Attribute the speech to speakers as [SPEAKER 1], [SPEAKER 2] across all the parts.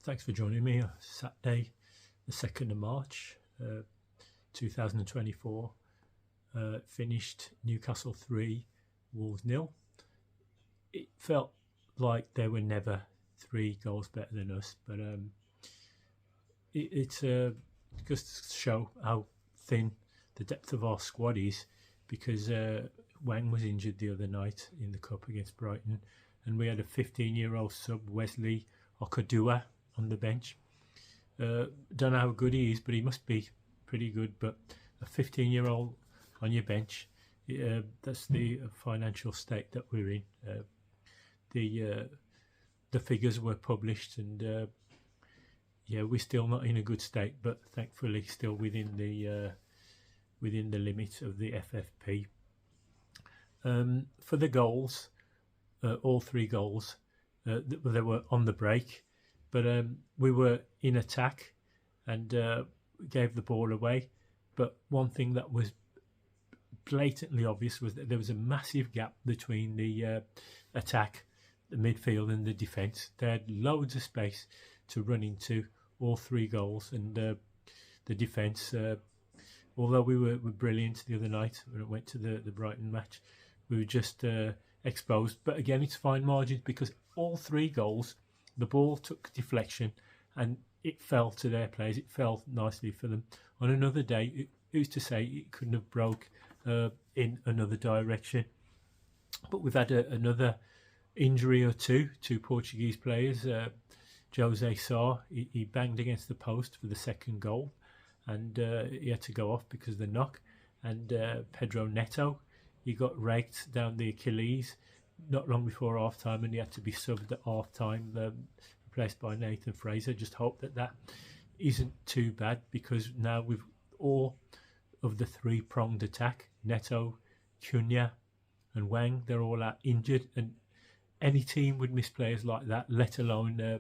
[SPEAKER 1] Thanks for joining me. Saturday, the 2nd of March, 2024. Finished Newcastle 3, Wolves 0. It felt like they were never 3 goals better than us, but it's just to show how thin the depth of our squad is, because Wang was injured the other night in the Cup against Brighton, and we had a 15-year-old sub, Wesley Okadua, on the bench. Don't know how good he is, but he must be pretty good. But a 15-year-old on your bench, that's the financial state that we're in. The figures were published, and yeah, we're still not in a good state, but thankfully still within the limit of the FFP. For the goals, all 3 goals, they were on the break, but we were in attack and gave the ball away. But one thing that was blatantly obvious was that there was a massive gap between the attack, the midfield and the defence. They had loads of space to run into all 3 goals, and the defence, although we were brilliant the other night when it went to the Brighton match, we were just exposed. But again, it's fine margins, because all 3 goals, the ball took deflection and it fell to their players. It fell nicely for them. On another day, who's to say it couldn't have broke in another direction? But we've had another injury or two Portuguese players. Jose Sá, he banged against the post for the 2nd goal, and he had to go off because of the knock. And Pedro Neto, he got raked down the Achilles not long before half time, and he had to be subbed at half time, replaced by Nathan Fraser. Just hope that isn't too bad, because now with all of the 3-pronged attack, Neto, Cunha and Wang, they're all out injured, and any team would miss players like that, let alone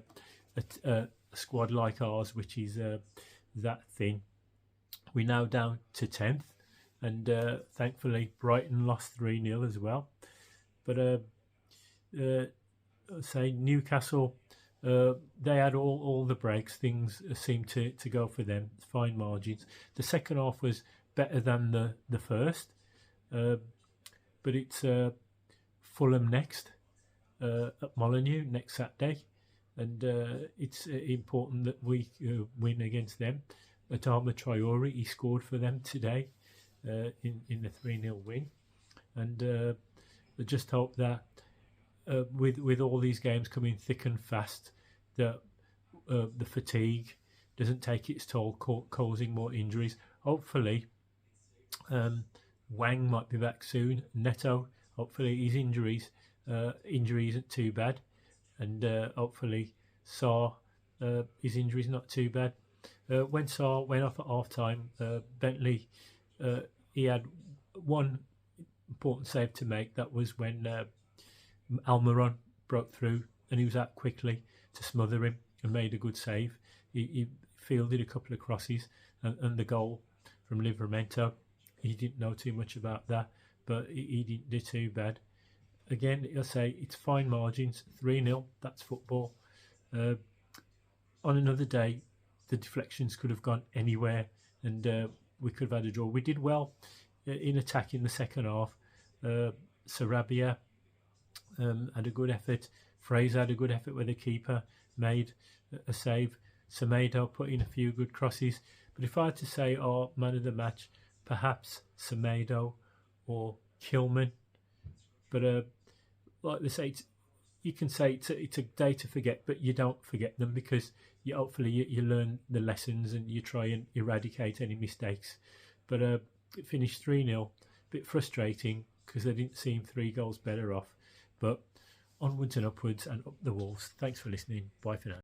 [SPEAKER 1] a squad like ours, which is that thin. We're now down to 10th, and thankfully Brighton lost 3-0 as well. But say Newcastle, they had all the breaks. Things seemed to go for them. Fine margins. The second half was better than the first, but it's Fulham next at Molineux next Saturday, and it's important that we win against them. Adama Traore, he scored for them today in the 3-0 win, and I just hope that with all these games coming thick and fast, that the fatigue doesn't take its toll, causing more injuries. Hopefully Wang might be back soon. Neto, hopefully his injury isn't too bad, and hopefully Sá, his injury is not too bad. When Sá went off at half time, Bentley, he had one important save to make. That was when Almiron broke through, and he was out quickly to smother him and made a good save. He fielded a couple of crosses, and the goal from Livramento, he didn't know too much about that, but he didn't do too bad. Again, I'll say it's fine margins. 3-0, that's football. On another day, the deflections could have gone anywhere, and we could have had a draw. We did well in attack in the second half. Sarabia had a good effort. Fraser had a good effort where the keeper made a save. Semedo put in a few good crosses. But if I had to say our man of the match, perhaps Semedo or Kilman. But like they say, you can say it's a day to forget, but you don't forget them, because hopefully you learn the lessons and you try and eradicate any mistakes. But it finished 3-0, a bit frustrating, because they didn't seem 3 goals better off. But onwards and upwards, and up the Wolves. Thanks for listening. Bye for now.